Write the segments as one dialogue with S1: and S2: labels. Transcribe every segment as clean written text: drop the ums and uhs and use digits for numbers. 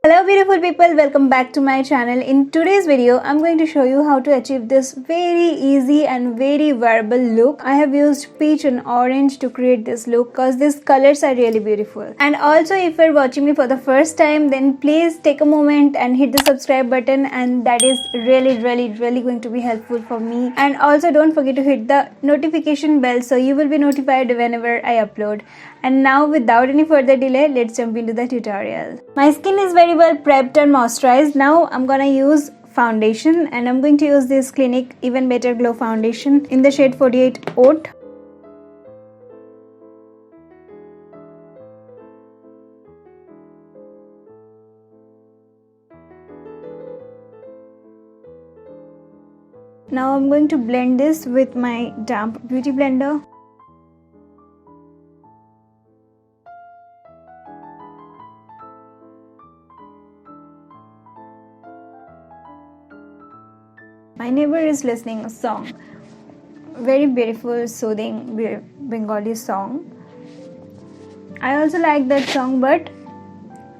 S1: Hello beautiful people, welcome back to my channel. In today's video, I'm going to show you how to achieve this very easy and very wearable look. I have used peach and orange to create this look because these colors are really beautiful. And also if you're watching me for the first time, then please take a moment and hit the subscribe button, and that is really going to be helpful for me. And also don't forget to hit the notification bell so you will be notified whenever I upload. And now without any further delay, let's jump into the tutorial. My skin is very well prepped and moisturized. Now I'm gonna use foundation, and I'm going to use this Clinique Even Better Glow foundation in the shade 48 Oat. Now I'm going to blend this with my damp beauty blender. My neighbor is listening a song, very beautiful, soothing Bengali song. I also like that song, but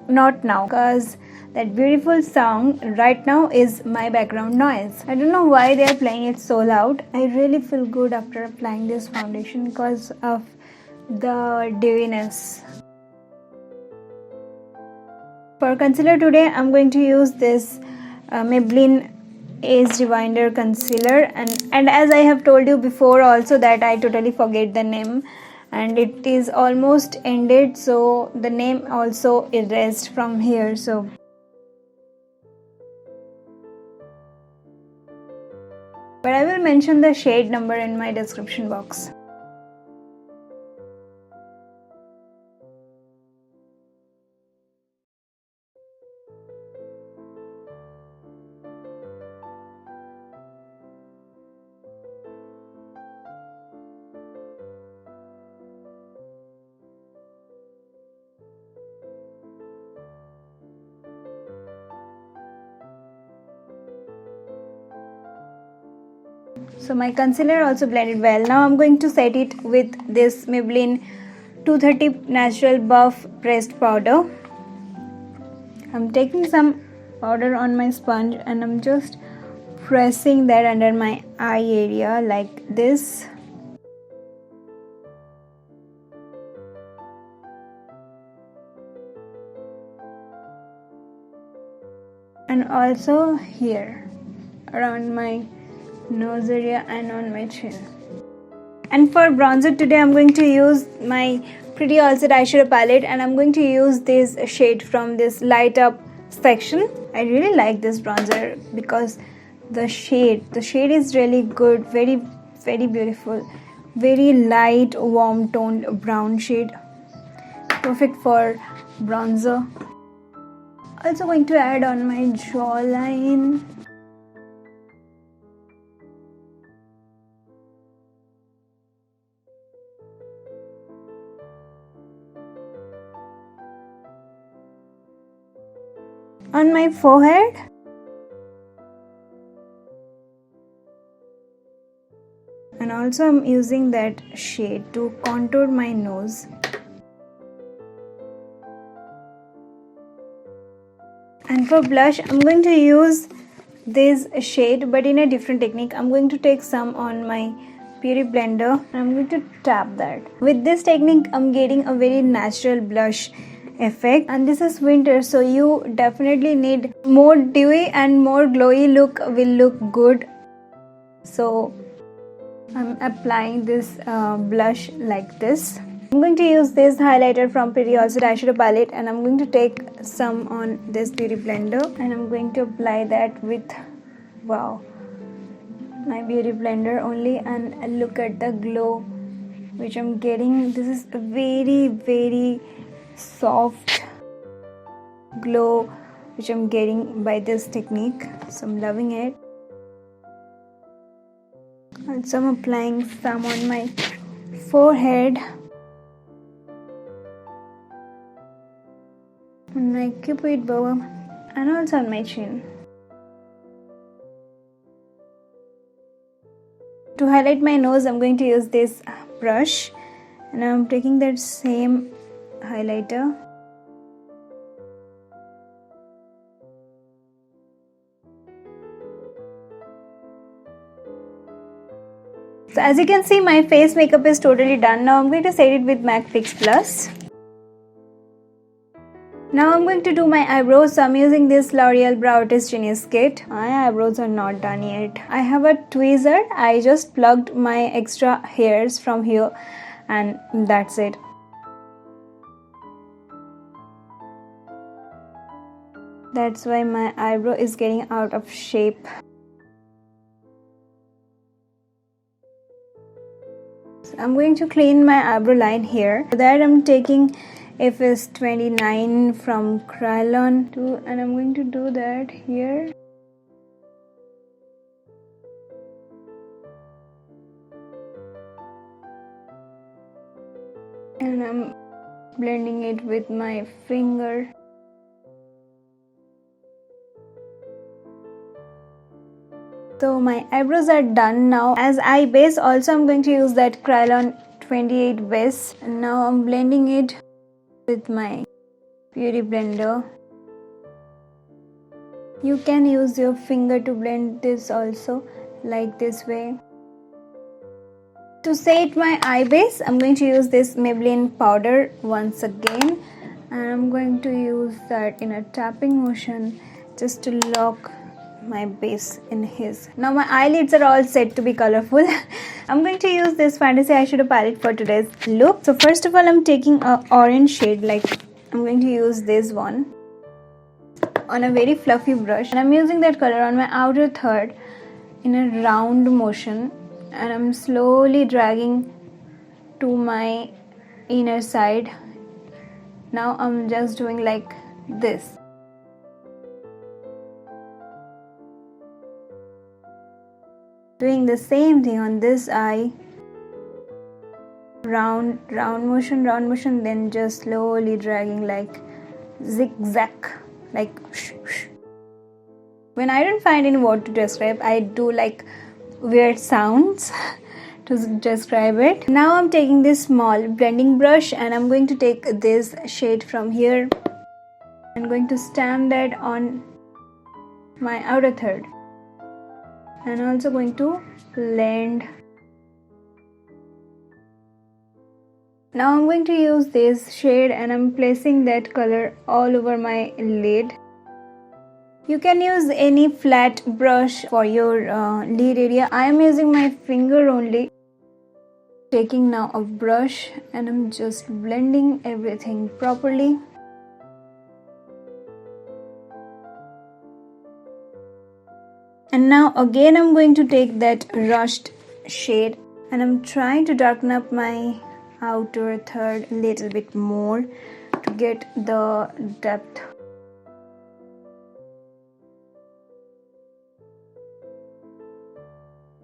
S1: not now, because that beautiful song right now is my background noise. I don't know why they are playing it so loud. I really feel good after applying this foundation because of the dewiness. For concealer today, I'm going to use this Maybelline Age Reminder concealer, and as I have told you before also that I totally forget the name, and it is almost ended, so the name also erased from here. So but I will mention the shade number in my description box. So my concealer also blended well. Now I'm going to set it with this Maybelline 230 Natural Buff Pressed Powder. I'm taking some powder on my sponge and I'm just pressing that under my eye area like this. And also here around my nose area and on my chin. And for bronzer today, I'm going to use my Pretty All-Set eyeshadow palette, and I'm going to use this shade from this light up section. I really like this bronzer because the shade is really good, very beautiful, very light warm toned brown shade, perfect for bronzer. Also going to add on my jawline. On my forehead. And also I'm using that shade to contour my nose. And for blush, I'm going to use this shade but in a different technique. I'm going to take some on my beauty blender and I'm going to tap that. With this technique, I'm getting a very natural blush effect, and this is winter, so you definitely need more dewy and more glowy look will look good. So I'm applying this blush like this. I'm going to use this highlighter from Pretty All-Set eyeshadow palette, and I'm going to take some on this beauty blender and I'm going to apply that with my beauty blender only, and look at the glow which I'm getting. This is a very soft glow which I'm getting by this technique, so I'm loving it. Also I'm applying some on my forehead, on my cupid bow, and also on my chin. To highlight my nose, I'm going to use this brush, and I'm taking that same highlighter So as you can see, my face makeup is totally done. Now I'm going to set it with MAC Fix Plus. Now I'm going to do my eyebrows. So I'm using this L'Oreal Brow Artist Genius Kit. My eyebrows are not done yet. I have a tweezer. I just plugged my extra hairs from here and that's it. That's why my eyebrow is getting out of shape. So I'm going to clean my eyebrow line here. For that I'm taking FS 29 from Krylon and I'm going to do that here. And I'm blending it with my finger. So my eyebrows are done now. As eye base also I'm going to use that Krylon 28 base. And now I'm blending it with my beauty blender. You can use your finger to blend this also, like this way. To set my eye base, I'm going to use this Maybelline powder once again. And I'm going to use that in a tapping motion just to lock my base in his. Now my eyelids are all set to be colorful. I'm going to use this Fantasy Eyeshadow palette for today's look. So first of all, I'm taking an orange shade, like I'm going to use this one on a very fluffy brush, and I'm using that color on my outer third in a round motion, and I'm slowly dragging to my inner side. Now I'm just doing like this. Doing the same thing on this eye. Round motion, then just slowly dragging like zigzag, like shh. When I don't find any word to describe, I do like weird sounds to describe it. Now I'm taking this small blending brush and I'm going to take this shade from here. I'm going to stamp that on my outer third. And also going to blend. Now I'm going to use this shade and I'm placing that color all over my lid. You can use any flat brush for your lid area. I am using my finger only. Taking now a brush and I'm just blending everything properly. And now again I'm going to take that rushed shade and I'm trying to darken up my outer third a little bit more to get the depth.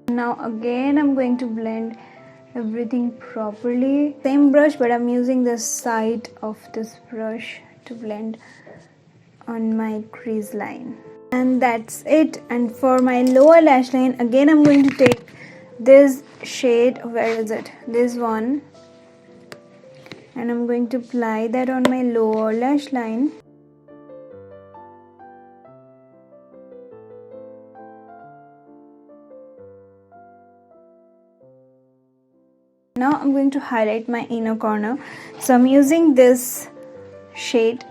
S1: Now again I'm going to blend everything properly. Same brush, but I'm using the side of this brush to blend on my crease line. And that's it. And for my lower lash line, again I'm going to take this shade. Where is it? This one. And I'm going to apply that on my lower lash line. Now I'm going to highlight my inner corner. So I'm using this shade.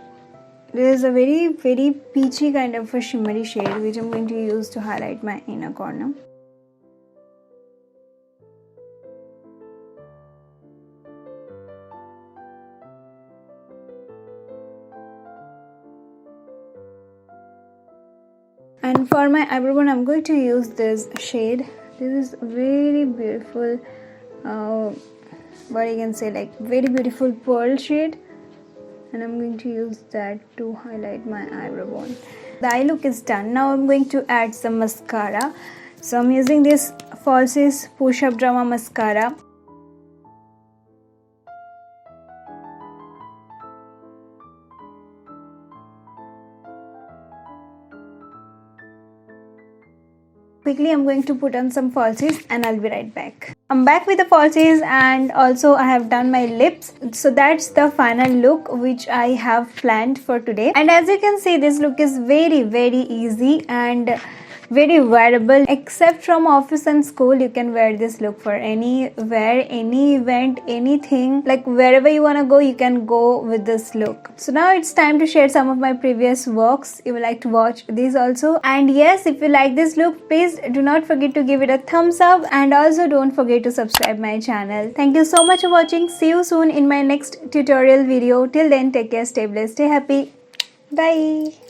S1: This is a very peachy kind of a shimmery shade which I'm going to use to highlight my inner corner. And for my eyebrow bone, I'm going to use this shade. This is very beautiful, what you can say, like very beautiful pearl shade. And I'm going to use that to highlight my eyebrow bone. The eye look is done. Now I'm going to add some mascara. So I'm using this Falsies Push Up Drama Mascara. Quickly I'm going to put on some falsies and I'll be right back. I'm back with the falsies and also I have done my lips. So that's the final look which I have planned for today. And as you can see, this look is very easy and very wearable. Except from office and school, you can wear this look for anywhere, any event, anything. Like wherever you wanna go, you can go with this look. So now it's time to share some of my previous works. You would like to watch these also. And yes, if you like this look, please do not forget to give it a thumbs up, and also don't forget to subscribe my channel. Thank you so much for watching. See you soon in my next tutorial video. Till then, take care, stay blessed, stay happy. Bye.